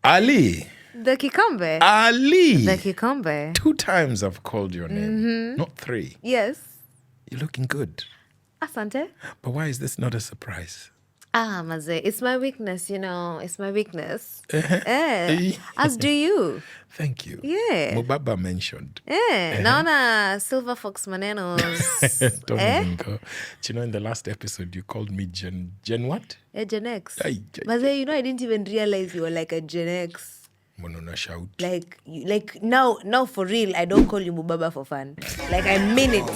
Ali. The Kikombe. Ali. The Kikombe. 2 times I've called your name, not 3. Yes. You're looking good. Asante. But why is this not a surprise? Maze, it's my weakness, It's my weakness. As do you. Thank you. Yeah. Mubaba mentioned. Naona Silver Fox manenos. Don't even go. Do you know, in the last episode, you called me Gen what? Gen X. Ay, Maze, I didn't even realize you were like a Gen X. Monona shout. Like now for real, I don't call you Mubaba for fun. Like, I mean it.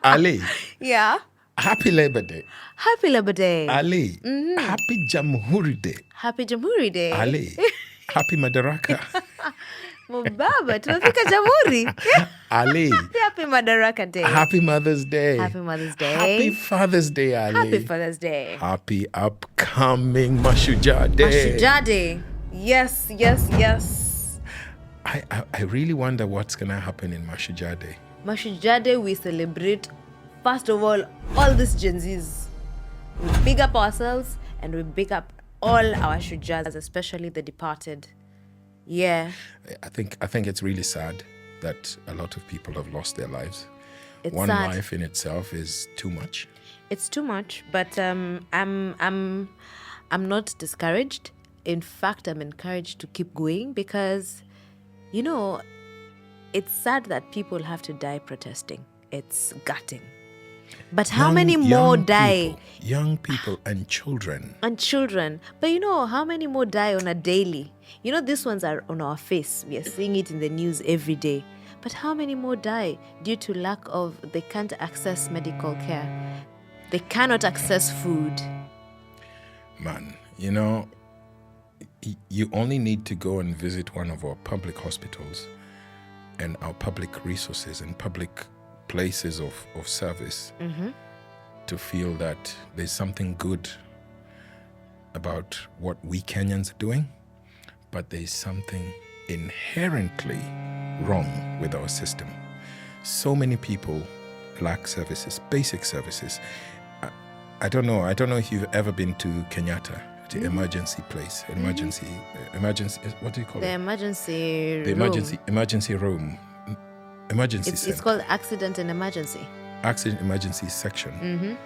Ali. Yeah. Happy Labor Day. Happy Labor Day. Ali. Happy Jamhuri Day. Happy Jamhuri Day. Ali. Happy Madaraka. Mubaba, tumefika Jamhuri. Ali. Happy Madaraka Day. Happy Mother's Day. Happy Mother's Day. Happy Father's Day, Ali. Happy Father's Day. Happy upcoming Mashujaa Day. Mashujaa Day. Yes. I really wonder what's going to happen in Mashujaa Day. Mashujaa Day, we celebrate, first of all these Gen Zs. We big up ourselves and we big up all our Shujas, especially the departed. Yeah. I think it's really sad that a lot of people have lost their lives. It's One sad. life in itself is too much. It's too much, but I'm not discouraged. In fact, I'm encouraged to keep going because, it's sad that people have to die protesting. It's gutting. But how many more die? Young people and children. And children. But how many more die on a daily? These ones are on our face. We are seeing it in the news every day. But how many more die due to lack of, they can't access medical care. They cannot access food. Man, you only need to go and visit one of our public hospitals and our public resources and public places of service to feel that there's something good about what we Kenyans are doing, but there's something inherently wrong with our system. So many people lack services, basic services. I don't know if you've ever been to Kenyatta, the emergency place, emergency, what do you call The it? emergency The room. emergency room. Emergency It's center. called accident and emergency. Accident emergency section.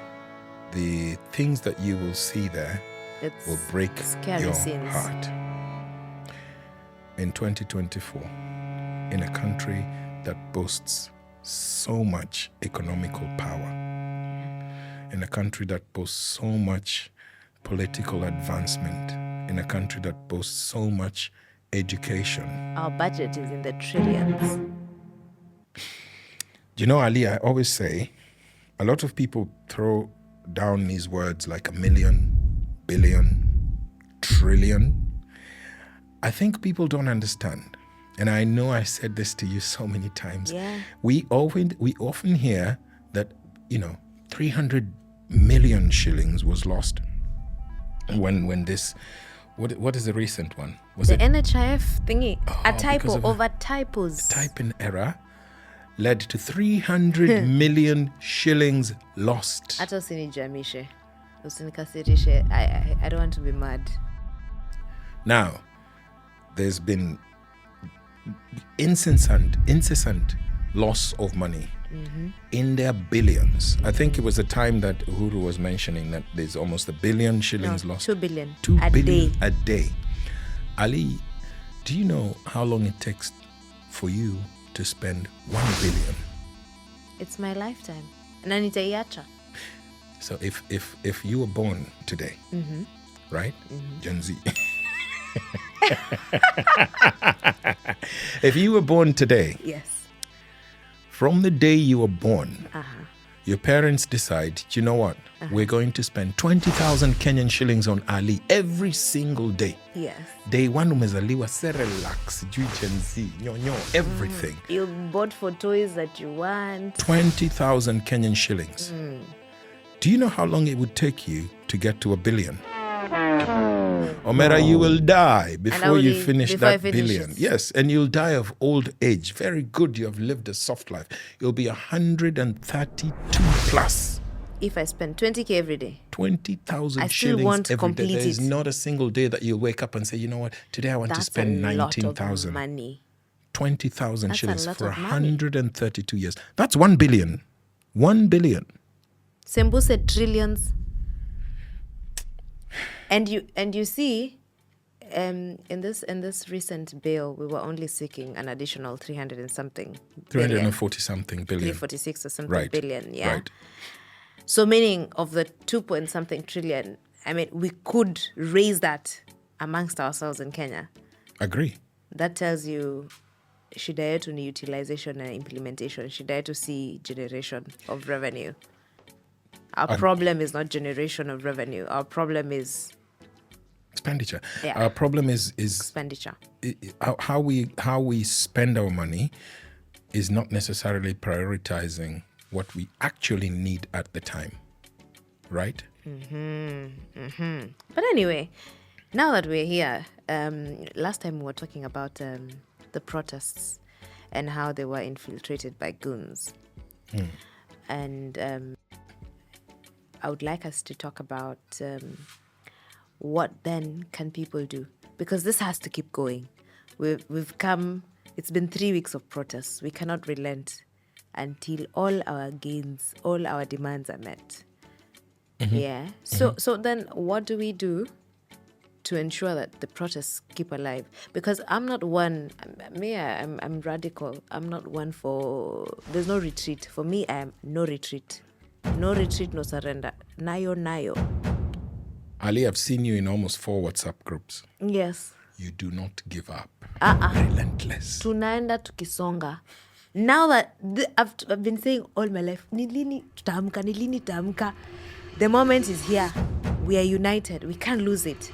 The things that you will see there It's will break scary your scenes. heart. In 2024, in a country that boasts so much economical power, in a country that boasts so much political advancement, in a country that boasts so much education. Our budget is in the trillions. Ali, I always say, a lot of people throw down these words like 1 million, billion, trillion. I think people don't understand. And I know I said this to you so many times. Yeah. We often hear that, 300 million shillings was lost when this, what is the recent one? Was The it NHIF thingy, a because typo of over typos. type-in error led to 300 million shillings lost. Hata usinijamishe. Usinikasirishe. I don't want to be mad. Now, there's been incessant loss of money in their billions. I think it was the time that Uhuru was mentioning that there's almost 1 billion shillings lost. 2 billion. 2 a billion day. a day. Ali, do you know how long it takes for you to spend 1 billion? It's my lifetime. Na nitaiacha. So if you were born today, right? Gen Z. If you were born today, Yes. from the day you were born, your parents decide, you know what? We're going to spend 20,000 Kenyan shillings on Ali every single day. Yes. Day one umezaliwa Cerelac, Gen Z, nyonyo, everything. You bought for toys that you want. 20,000 Kenyan shillings. Do you know how long it would take you to get to 1 billion? Omera, you will die before you finish that billion. It. Yes, and you'll die of old age. Very good, you have lived a soft life. You'll be 132 plus. if I spend 20K every day, 20,000 I still shillings won't every day. complete There's it. not a single day that you'll wake up and say, you know what, today I want to That's spend a lot of 19,000. money. 20,000 That's a shillings lot for of money. 132 years. That's 1 billion. 1 billion. Sembu said trillions. And you see, in this recent bill, we were only seeking an additional 300 and something 340 something billion. 346 or something Right. billion, yeah. Right. So meaning of the 2 point something trillion, I mean, we could raise that amongst ourselves in Kenya. Agree. That tells you shida yetu ni utilization and implementation. Shida yetu see generation of revenue. Our problem is not generation of revenue. Our problem is expenditure. Yeah. Our problem is expenditure. how we spend our money is not necessarily prioritizing what we actually need at the time, right? But anyway, now that we're here, last time we were talking about the protests and how they were infiltrated by goons. And I would like us to talk about what then can people do, because this has to keep going. We've come, it's been 3 weeks of protests. We cannot relent until all our gains, all our demands are met. Yeah. So then what do we do to ensure that the protests keep alive? Because I'm not one, I'm radical. I'm not one for, there's no retreat. For me, I am no retreat. No retreat, no surrender. Nayo. Ali, I've seen you in almost 4 WhatsApp groups. Yes. You do not give up. Relentless. Tunaenda tukisonga. Now that I've been saying all my life, ni lini tutaamka. The moment is here. We are united. We can't lose it.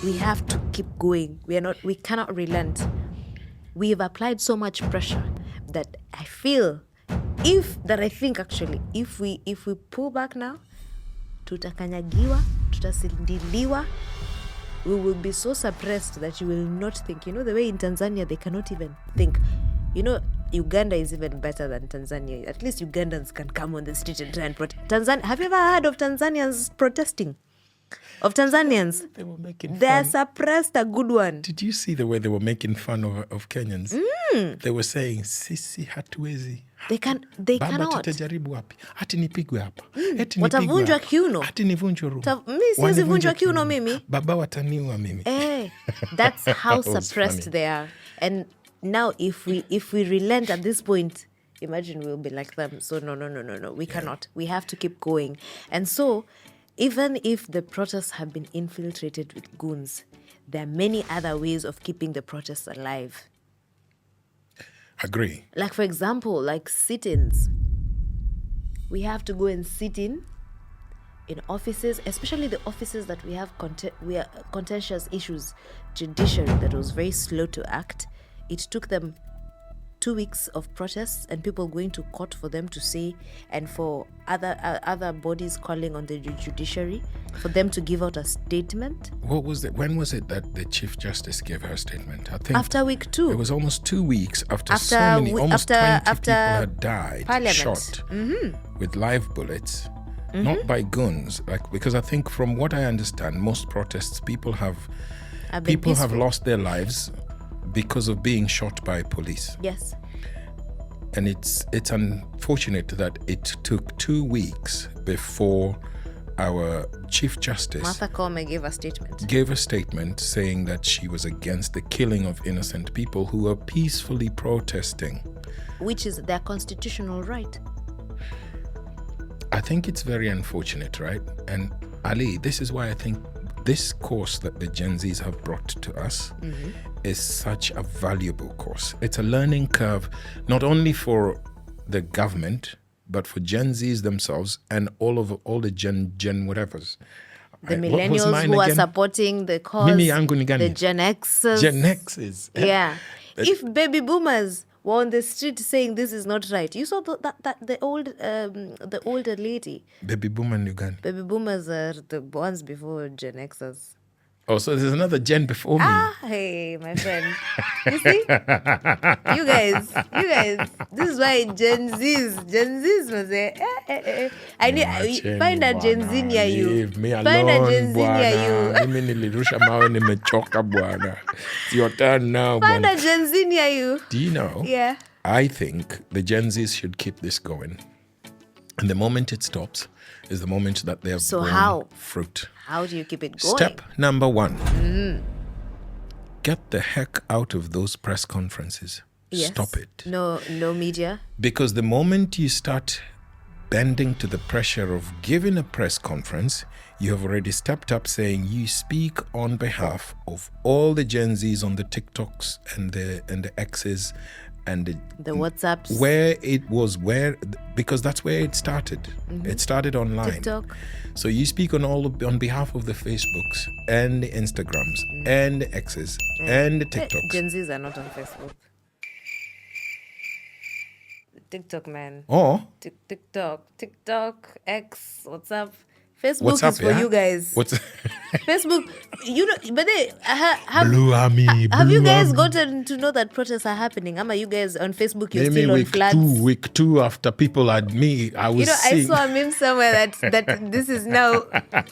We have to keep going. We cannot relent. We've applied so much pressure that I think actually, if we pull back now, tutakanyagiwa, tutasindiliwa, we will be so suppressed that you will not think. You know, the way in Tanzania, they cannot even think. You know, Uganda is even better than Tanzania. At least Ugandans can come on the street and try and protest. Have you ever heard of Tanzanians protesting? Of Tanzanians? They were making fun. They're suppressed a good one. Did you see the way they were making fun of Kenyans? They were saying, sisi hatuwezi. They Baba cannot. tutajaribu wapi? Hati nipigwe hapa. Eti Watavunjwa nipigwe hapa. kiuno. Hati nivunjwe rumu. Mimi siwezi vunjwa kiuno mimi. Baba wataniua mimi. That's how That was suppressed funny. they are. And now if we relent at this point, imagine we'll be like them. So no. We cannot. We have to keep going. And so even if the protests have been infiltrated with goons, there are many other ways of keeping the protests alive. Agree. Like, for example, like sit-ins. We have to go and sit in offices, especially the offices that we have contentious issues. Judiciary that was very slow to act. It took them 2 weeks of protests and people going to court for them to say, and for other bodies calling on the judiciary for them to give out a statement. What was it? When was it that the Chief Justice gave her statement? I think After week 2. it was almost 2 weeks after so many, almost 20 people had died, Parliament. shot with live bullets, not by guns. Because I think from what I understand, most protests, people have lost their lives because of being shot by police. Yes. And it's unfortunate that it took 2 weeks before our Chief Justice Martha Koome gave a statement saying that she was against the killing of innocent people who were peacefully protesting. Which is their constitutional right. I think it's very unfortunate, right? And Ali, this is why I think this course that the Gen Zs have brought to us is such a valuable course. It's a learning curve, not only for the government, but for Gen Zs themselves and all the Gen whatevers. The millennials who are supporting the cause, Mimi yangu ni gani? the Gen Xers. Gen X's. Yeah. If baby boomers were on the street saying this is not right, you saw the older lady. Baby boomer in Uganda. Baby boomers are the ones before Gen Xers. Oh, so there's another gen before me. Hey, my friend. You see? You guys, this is why Gen Zs was there. Find a Gen Z near you. Leave me Find a Gen alone, Z near bwana. you. Mimi nilirusha mawe nimechoka bwana. It's your turn now, Find bwana. a Gen Z near you. Do you know? Yeah. I think the Gen Zs should keep this going. And the moment it stops is the moment that they have borne fruit. How do you keep it going? Step number 1. Get the heck out of those press conferences. Yes. Stop it. No media. Because the moment you start bending to the pressure of giving a press conference, you have already stepped up saying you speak on behalf of all the Gen Zs on the TikToks and the X's and the WhatsApps. Because that's where it started. It started online. TikTok. So you speak on behalf of the Facebooks and the Instagrams and the X's and the TikToks. Gen Zs are not on Facebook. TikTok, man. Oh. TikTok, X, WhatsApp. Facebook is for you guys. Facebook, but they have you guys gotten to know that protests are happening? Are you guys on Facebook? You're still on flats. Week 2 after people had me, I was I saw a meme somewhere that this is now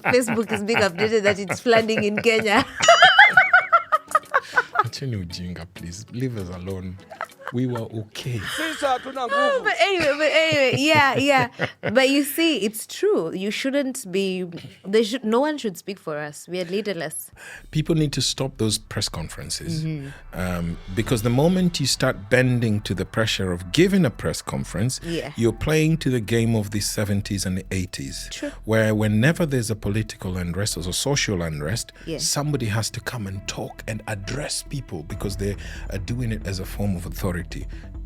Facebook is being updated that it's flooding in Kenya. Please leave us alone. We were okay. But anyway, yeah. But you see, it's true. You shouldn't be. No one should speak for us. We are leaderless. People need to stop those press conferences because the moment you start bending to the pressure of giving a press conference, you're playing to the game of the 70s and the 80s, True. where whenever there's a political unrest or social unrest, somebody has to come and talk and address people because they are doing it as a form of authority.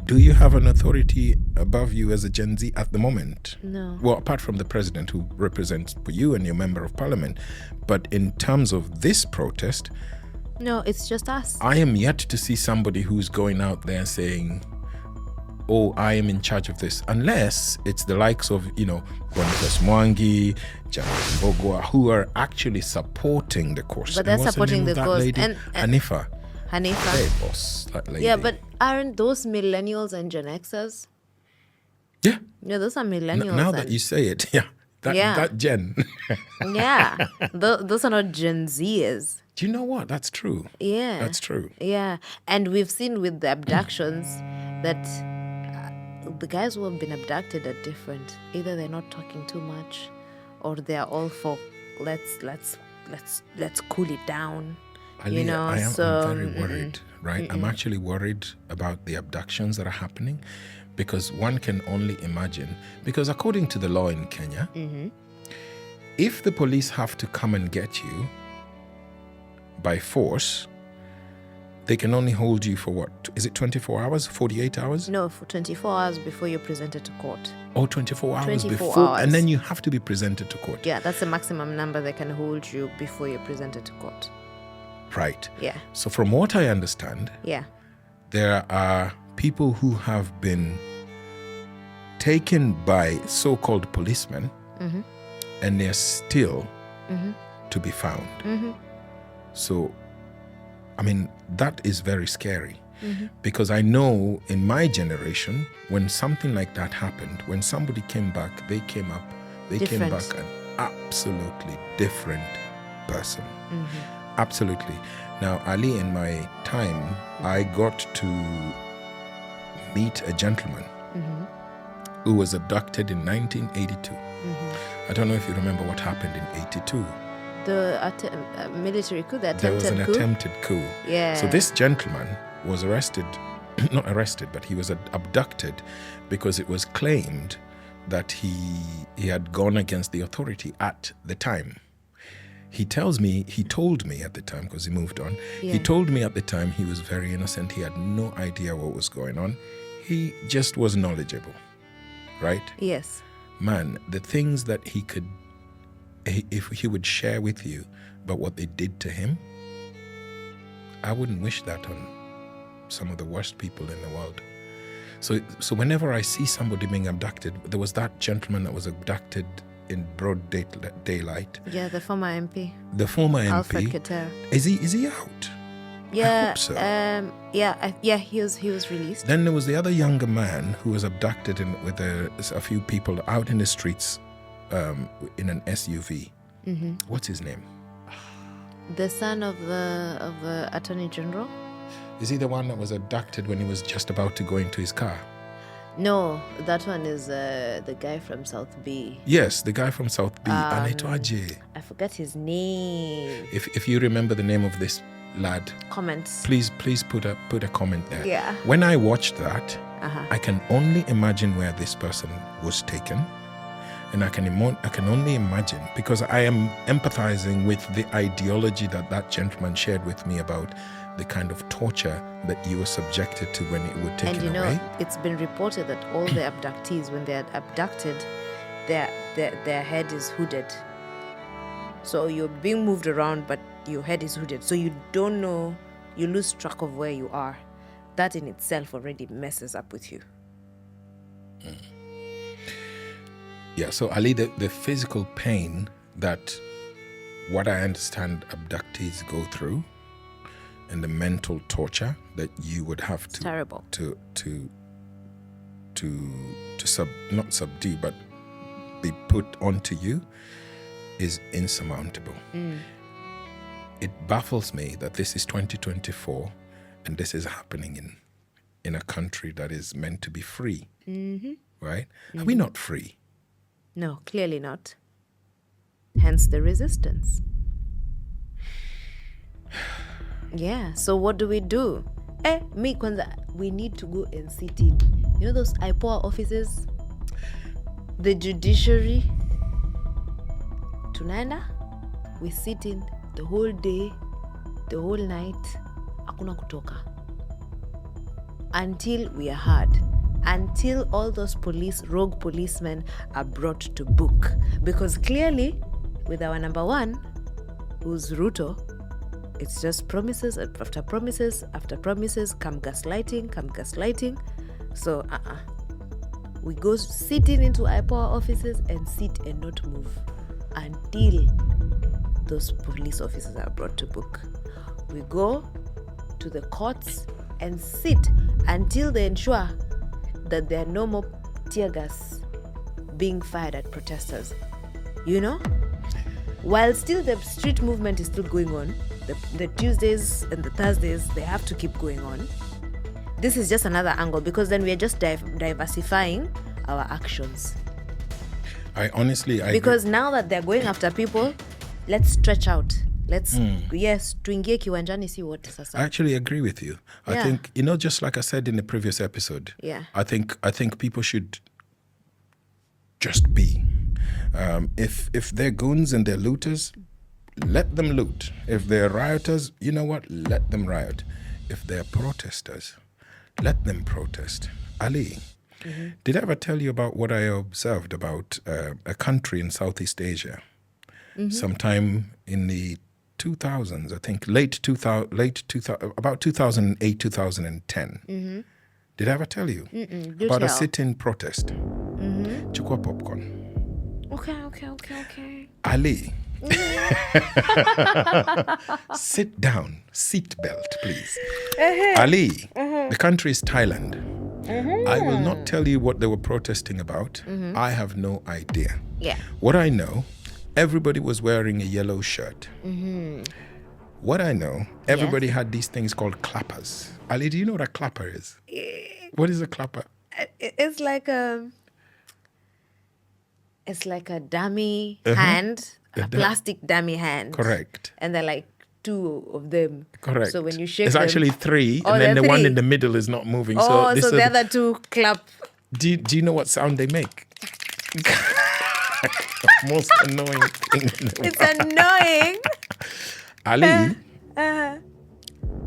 Do you have an authority above you as a Gen Z at the moment? No. Well, apart from the president who represents you and your member of parliament. But in terms of this protest, no, it's just us. I am yet to see somebody who's going out there saying, oh, I am in charge of this. Unless it's the likes of, Boniface Mwangi, Janet Mbogwa, who are actually supporting the course. But they're supporting the cause. And Hanifa. Hey, boss, that lady. Yeah, but aren't those millennials and Gen Xers? Yeah. Yeah, those are millennials. Now that you say it, that Gen. Yeah, those are not Gen Zers. Do you know what? That's true. Yeah. That's true. Yeah, and we've seen with the abductions that the guys who have been abducted are different. Either they're not talking too much, or they're all for let's cool it down. Ali, I'm very worried, right? I'm actually worried about the abductions that are happening because one can only imagine. Because according to the law in Kenya, if the police have to come and get you by force, they can only hold you for what? Is it 24 hours, 48 hours? No, for 24 hours before you're presented to court. Oh, 24 hours 24 before. hours. And then you have to be presented to court. Yeah, that's the maximum number they can hold you before you're presented to court. Right. Yeah. So from what I understand, there are people who have been taken by so-called policemen and they're still to be found. So, that is very scary because I know in my generation, when something like that happened, when somebody came back, they came back an absolutely different person. Absolutely. Now, Ali, in my time, I got to meet a gentleman who was abducted in 1982. I don't know if you remember what happened in 82. The military coup, the attempted coup? There was an attempted coup. Yeah. So this gentleman was not arrested, but he was abducted because it was claimed that he had gone against the authority at the time. He told me at the time, because he moved on, he told me at the time he was very innocent. He had no idea what was going on. He just was knowledgeable, right? Yes. Man, the things that if he would share with you about what they did to him, I wouldn't wish that on some of the worst people in the world. So whenever I see somebody being abducted, there was that gentleman that was abducted in broad daylight. Yeah, the former MP. The former MP. Alfred Keter. Is he out? Yeah. hope so. He was released. Then there was the other younger man who was abducted with a few people out in the streets in an SUV. What's his name? The son of the Attorney General? Is he the one that was abducted when he was just about to go into his car? No, that one is the guy from South B. Yes, the guy from South B. Anaitwaje. I forgot his name. If you remember the name of this lad, Comments. please put a comment there. Yeah. When I watched that, Uh-huh. I can only imagine where this person was taken. And I can only imagine, because I am empathizing with the ideology that gentleman shared with me about the kind of torture that you were subjected to when it would take And away. it's been reported that all the abductees, when they are abducted, their head is hooded. So you're being moved around, but your head is hooded. So you don't know, you lose track of where you are. That in itself already messes up with you. Yeah, so Ali, the physical pain that what I understand abductees go through, and the mental torture that you would have to Terrible. not subdue, but be put onto you, is insurmountable. It baffles me that this is 2024 and this is happening in a country that is meant to be free. Right? Are we not free? No, clearly not. Hence the resistance. Yeah, so what do? Me kwanza, we need to go and sit in. You know those IPOA offices? The judiciary? Tunaenda, we sit in the whole day, the whole night, hakuna kutoka. Until we are heard. Until all those rogue policemen are brought to book. Because clearly, with our number one, who's Ruto, it's just promises after promises after promises, come gaslighting. So, we go sitting into IPOA offices and sit and not move until those police officers are brought to book. We go to the courts and sit until they ensure that there are no more tear gas being fired at protesters. You know? While still the street movement is still going on, the Tuesdays and the Thursdays, they have to keep going on. This is just another angle, because then we are just diversifying our actions. I Because now that they're going after people, let's stretch out. Let's tuingie kiwanjani si wote sasa. I actually agree with you. I think, just like I said in the previous episode, I think people should just be. If they're goons and they're looters, let them loot. If they're rioters, you know what? Let them riot. If they're protesters, let them protest. Ali, did I ever tell you about what I observed about a country in Southeast Asia? Sometime in the 2000s, I think, about 2008, 2010. Did I ever tell you about a sit-in protest? Chukua popcorn. Okay. Ali, sit down, seat belt, please. Ali, the country is Thailand. I will not tell you what they were protesting about. I have no idea. Yeah. What I know, everybody was wearing a yellow shirt. What I know, everybody had these things called clappers. Ali, do you know what a clapper is? What is a clapper? It's like a dummy hand, a plastic dummy hand. Correct. And they're like two of them. Correct. So when you shake it's them, actually three, and then the one in the middle is not moving. So the other two clap. Do you know what sound they make? Most annoying thing in the world. It's annoying. Ali,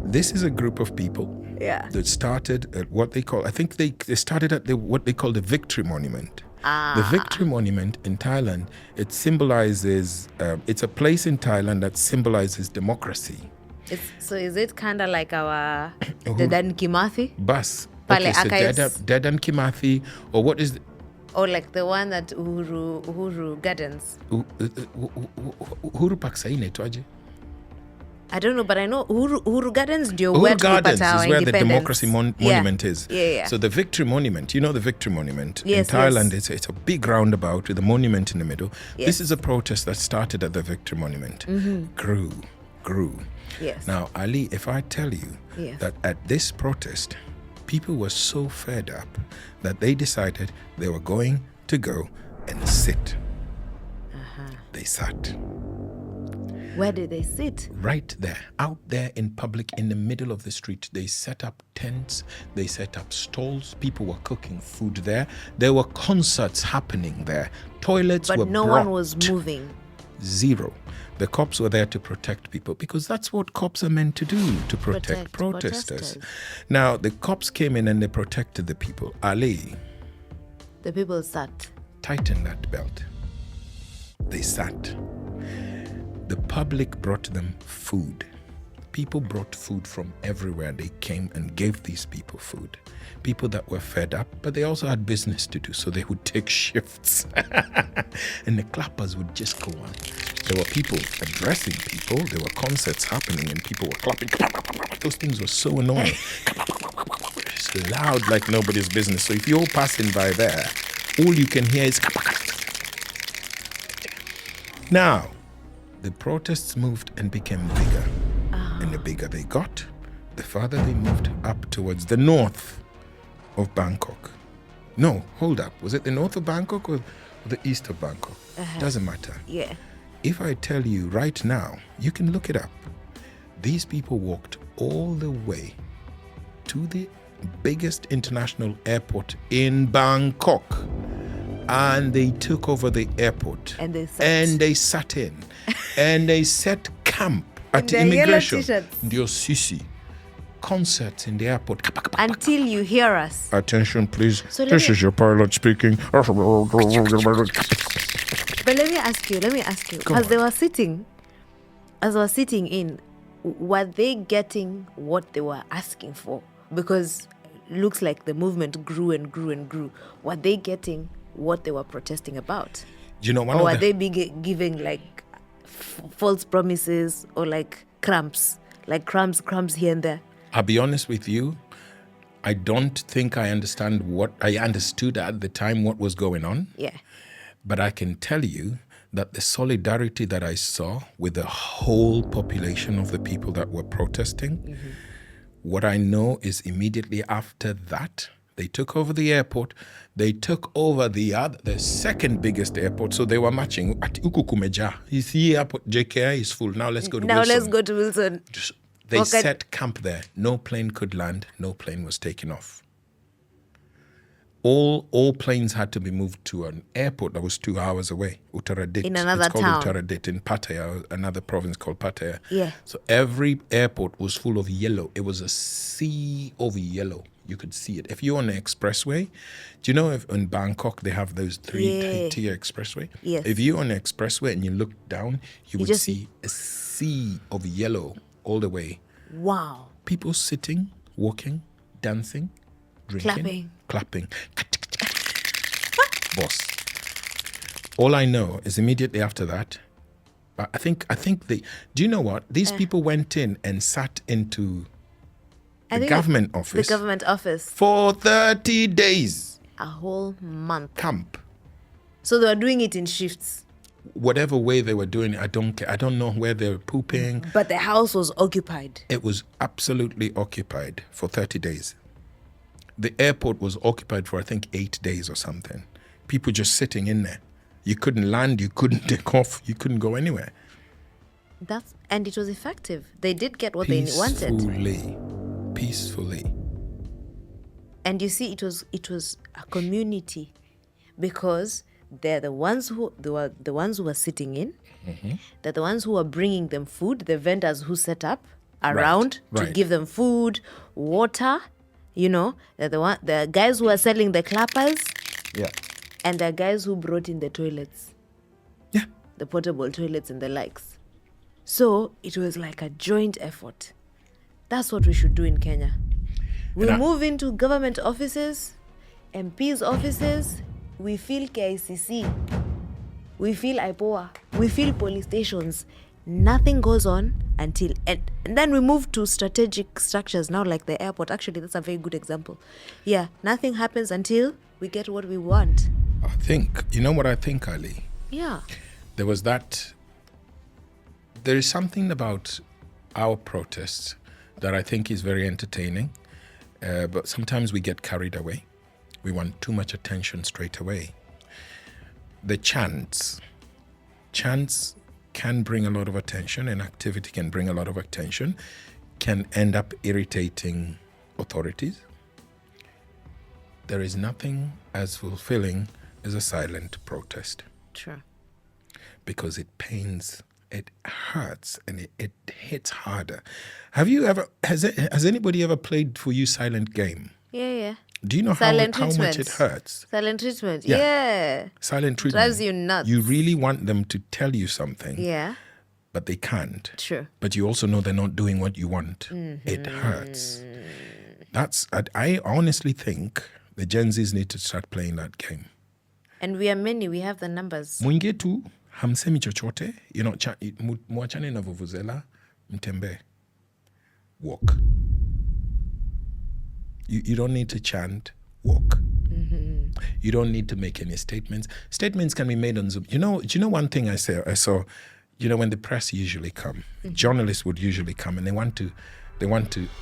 this is a group of people that started at what they call, I think they started at what they call the Victory Monument. The Victory Monument in Thailand, it symbolizes, it's a place in Thailand that symbolizes democracy. So is it kind of like our Dedan Kimathi? Bus. Pale So Dedan Kimathi, or what is... Or like the one at Uhuru Gardens. Uhuru Park sa inaitwaje? I don't know, but I know Uhuru Gardens ndio Uhuru where Gardens tulipata our is where the independence. Democracy Monument is. Yeah. So the Victory Monument, you know the Victory Monument? Yes, in Thailand, yes. it's a big roundabout with a monument in the middle. Yes. This is a protest that started at the Victory Monument. Grew. Yes. Now, Ali, if I tell you Yes. that at this protest, people were so fed up that they decided they were going to go and sit. They sat. Where did they sit? Right there, out there in public, in the middle of the street. They set up tents, they set up stalls, people were cooking food there. There were concerts happening there. Toilets were But no brought. one was moving. Zero. The cops were there to protect people because that's what cops are meant to do, to protect protesters. Now, the cops came in and they protected the people. Ali, The people sat. tighten that belt. They sat. The public brought them food. People brought food from everywhere. They came and gave these people food. People that were fed up, but they also had business to do, so they would take shifts. And the clappers would just go on. There were people addressing people. There were concerts happening and people were clapping. Those things were so annoying. It's loud like nobody's business. So if you're passing by there, all you can hear is... Now, the protests moved and became bigger. And the bigger they got, the farther they moved up towards the north of Bangkok. No, hold up. Was it the north of Bangkok or the east of Bangkok? Doesn't matter. Yeah. If I tell you right now, you can look it up. These people walked all the way to the biggest international airport in Bangkok. And they took over the airport. And they sat. And they sat in. And they set camp at their yellow immigration. t-shirts. Ndio Sisi. Concerts in the airport. Until you hear us. Attention, please. So This is your pilot speaking. But let me ask you, Go as on. they were sitting in, were they getting what they were asking for? Because looks like the movement grew and grew and grew. Were they getting what they were protesting about? You know, one Or were of the... they giving like false promises or like crumbs here and there? I'll be honest with you. I don't think I understand what I understood at the time what was going on. Yeah. But I can tell you that the solidarity that I saw with the whole population of the people that were protesting, what I know is immediately after that, they took over the airport. They took over the second biggest airport. So they were matching at Ukukumeja. Is the airport, JKI is full. Now let's go to Wilson. Let's go to Wilson. They Okay. set camp there. No plane could land. No plane was taken off. All planes had to be moved to an airport that was 2 hours away, Uttaradit. In another it's called town. Uttaradit in Pattaya, another province called Pattaya. Yeah. So every airport was full of yellow. It was a sea of yellow. You could see it. If you're on the expressway, do you know if in Bangkok they have those three-tier expressway? Yes. If you're on the expressway and you look down, you would just see a sea of yellow all the way. Wow. People sitting, walking, dancing, drinking, clapping. Boss. All I know is immediately after that, I think they. Do you know what? These people went in and sat into the government office. The government office. For 30 days. A whole month. Camp. So they were doing it in shifts. Whatever way they were doing it, I don't care. I don't know where they were pooping. But the house was occupied. It was absolutely occupied for 30 days. The airport was occupied for, I think, 8 days or something. People just sitting in there. You couldn't land, you couldn't take off, you couldn't go anywhere. And it was effective. They did get what they wanted. Peacefully. And you see, it was a community, because they're the ones who were sitting in. They're the ones who were bringing them food. The vendors who set up around to give them food, water. You know, they're the guys who are selling the clappers. Yeah. And the guys who brought in the toilets. Yeah. The portable toilets and the likes. So it was like a joint effort. That's what we should do in Kenya. We move into government offices, MPs' offices, we feel KICC, we feel IPOA, we feel police stations, Nothing goes on until and then we move to strategic structures now, like the airport. Actually, that's a very good example. Yeah, nothing happens until we get what we want. I think, you know what I think, Ali? Yeah. There is something about our protests that I think is very entertaining, but sometimes we get carried away. We want too much attention straight away. The chants can bring a lot of attention, and activity can bring a lot of attention, can end up irritating authorities. There is nothing as fulfilling as a silent protest. True. Because it pains, it hurts, and it hits harder. Have you ever, has anybody ever played for you silent game? Yeah. Do you know how much it hurts? Silent treatment. Yeah. Silent treatment. Drives you nuts. You really want them to tell you something. Yeah. But they can't. True. But you also know they're not doing what you want. Mm-hmm. It hurts. I honestly think the Gen Zs need to start playing that game. And we are many. We have the numbers. Mwingie tu, hamsemi chochote, mwachane na vuvuzela, mtembe. Walk. You don't need to chant, walk. Mm-hmm. You don't need to make any statements. Statements can be made on Zoom. Do you know one thing I saw, when the press usually come, journalists would usually come, and they want to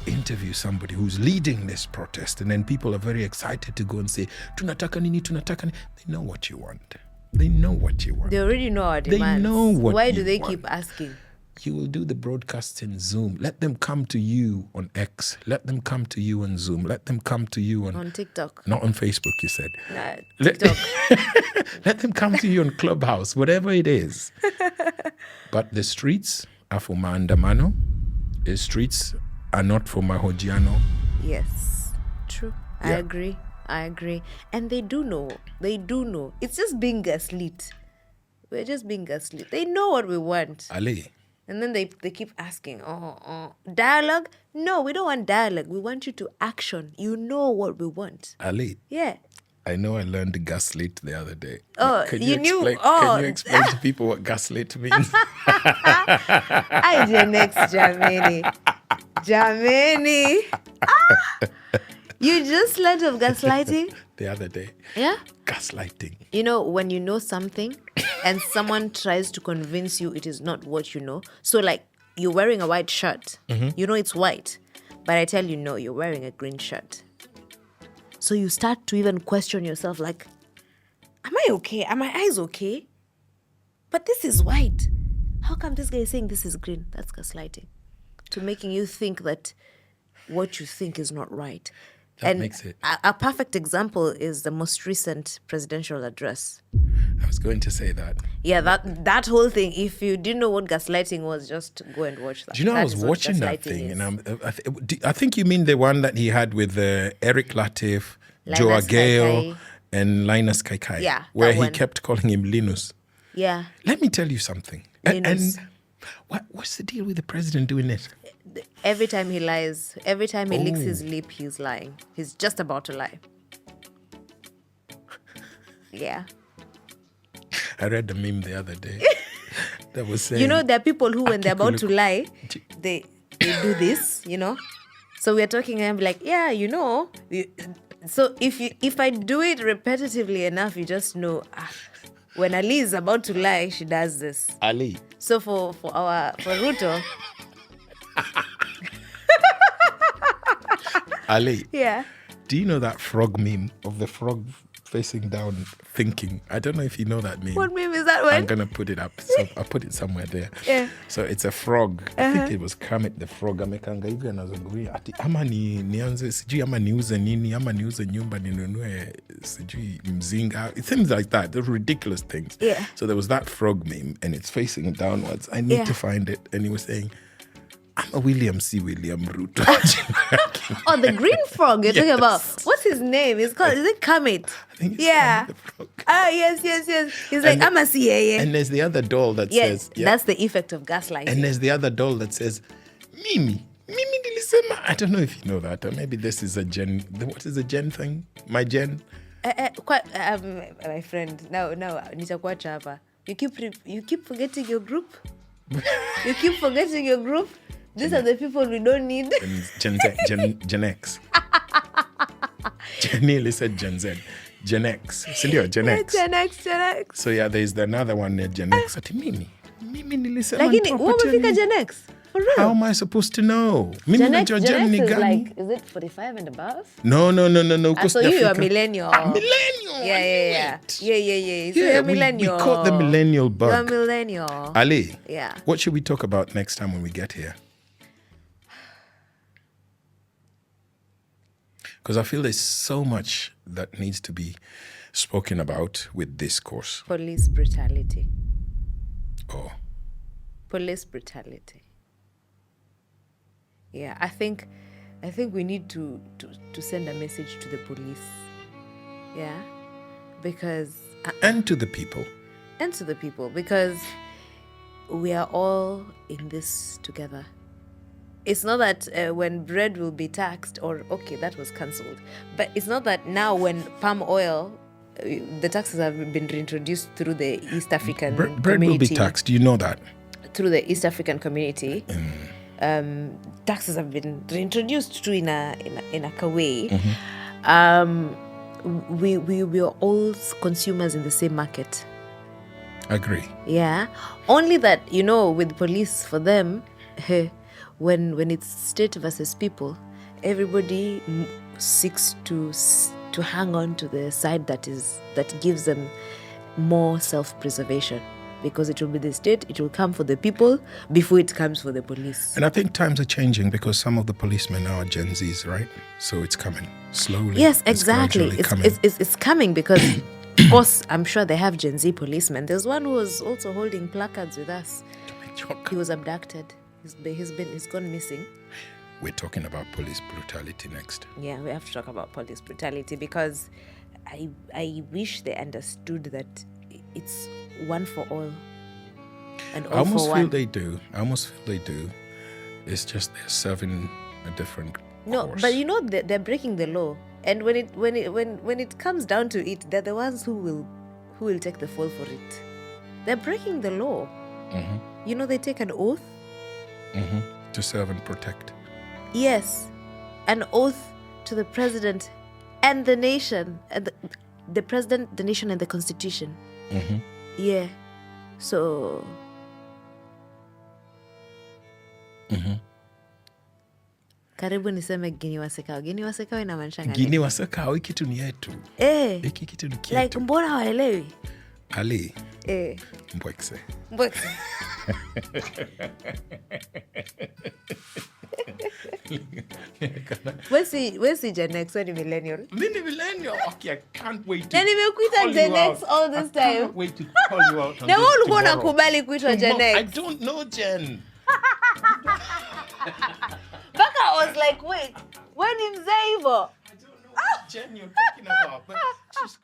interview somebody who's leading this protest, and then people are very excited to go and say, tunataka nini. They know what you want. They already know our demands. They know what Why you do they want. keep asking? You will do the broadcast in Zoom. Let them come to you on X. Let them come to you on Zoom. Let them come to you on TikTok. Not on Facebook, you said. Nah, TikTok. Let them come to you on Clubhouse, whatever it is. But the streets are for Maandamano. The streets are not for mahojiano. Yes, true. Yeah. I agree. And they do know. It's just being gaslit. We're just being gaslit. They know what we want. Ali. And then they keep asking, dialogue? No, we don't want dialogue. We want you to action. You know what we want. Ali. Yeah. I know I learned gaslit the other day. Oh, Can you knew? Can you explain to people what gaslit means? I did next, Jamini. You just learned of gaslighting? The other day. Yeah? Gaslighting. When you know something and someone tries to convince you it is not what you know. So like you're wearing a white shirt. Mm-hmm. You know it's white. But I tell you, no, you're wearing a green shirt. So you start to even question yourself like, am I okay? Are my eyes okay? But this is white. How come this guy is saying this is green? That's gaslighting. To making you think that what you think is not right. That makes it. A perfect example is the most recent presidential address. I was going to say that. Yeah, that whole thing. If you didn't know what gaslighting was, just go and watch that. Do you know, I was watching that thing, and I think you mean the one that he had with Eric Latif, Joe Gale, and Linus Kaikai. Yeah, where he kept calling him Linus. Yeah. Let me tell you something. Linus. And what's the deal with the president doing it? Every time he lies, every time he licks his lip, he's lying. He's just about to lie. Yeah. I read the meme the other day that was saying... there are people who, when they're about to lie, they do this, So we're talking and I'm like, yeah, So if I do it repetitively enough, you just know, when Ali is about to lie, she does this. Ali. So for Ruto... Ali. Yeah. Do you know that frog meme of the frog facing down thinking? I don't know if you know that meme. What meme is that one? I'm going to put it up. So I'll put it somewhere there. Yeah. So it's a frog. I think it was Kermit the Frog. Amekanga hivi anazungumzia ati ama nianze sijui ama niuze nini ama niuze nyumba ninunue sijui mzinga. Things like that. Those ridiculous things. Yeah. So there was that frog meme and it's facing downwards. I need to find it. And he was saying, I'm a William Ruto. Oh, the green frog you're talking about. What's his name? Is it Kermit? I think it's Kermit the Frog. Oh, yes. He's like, I'm a CAA. And there's the other doll that says... Yeah, that's the effect of gaslighting. And there's the other doll that says, Mimi nilisema. I don't know if you know that. Or maybe this is a gen... What is a gen thing? My gen? My friend. No, nitakuacha hapa. You keep forgetting your group? You keep forgetting your group. These are the people we don't need. Gen X. Nearly said Gen Z. Gen X. Sindio, Gen X. Gen X. So yeah, there's another one near Gen X. Ati mimi nilisema Lakini umefika Gen X? For real? How am I supposed to know? Gen X is like, is it 45 and above? No. So you are millennial. Millennial. Yeah. So you're millennial. We caught the millennial bug. You're millennial. Ali. Yeah. What should we talk about next time when we get here? Because I feel there's so much that needs to be spoken about with discourse. Police brutality. Oh. Police brutality. Yeah, I think we need to send a message to the police. Yeah, because and to the people. And to the people, because we are all in this together. It's not that when bread will be taxed, or okay, that was cancelled. But it's not that now when palm oil, the taxes have been reintroduced through the East African community. Bread will be taxed. Do you know that? Through the East African community. Taxes have been reintroduced to in a way. We are all consumers in the same market. Agree. Yeah. Only that, with police, for them, when it's state versus people, everybody seeks to hang on to the side that gives them more self-preservation. Because it will be the state, it will come for the people before it comes for the police. And I think times are changing because some of the policemen now are Gen Zs, right? So it's coming slowly. Yes, exactly. It's coming because, of course, I'm sure they have Gen Z policemen. There's one who was also holding placards with us. He was abducted. He's gone missing. We're talking about police brutality next. Yeah, we have to talk about police brutality because I wish they understood that it's one for all and all for one. I almost feel they do. It's just they're serving a different course. But they're breaking the law, and when it comes down to it, they're the ones who will take the fall for it. They're breaking the law. They take an oath to serve and protect. Yes, an oath to the president and the nation, the president, the nation, and the constitution. Yeah, so karibu niseme gini wasekao. Gini wasekao inamaanisha nini? Gini wasekao hiki kitu ni yetu. Hiki kitu ni kietu. Like mbona hawaelewi? Ali. Mbwekse. Where's the Gen X? When millennial? Mini millennial. Okay, I can't wait to. Na nimekuita Gen X all this time. I can't wait to call you out on na this ulikuwa unakubali kuitwa Gen X. I don't know Gen. Baka I was like, wait, when ni mzee hivyo? I don't know what Gen you're talking about, but she's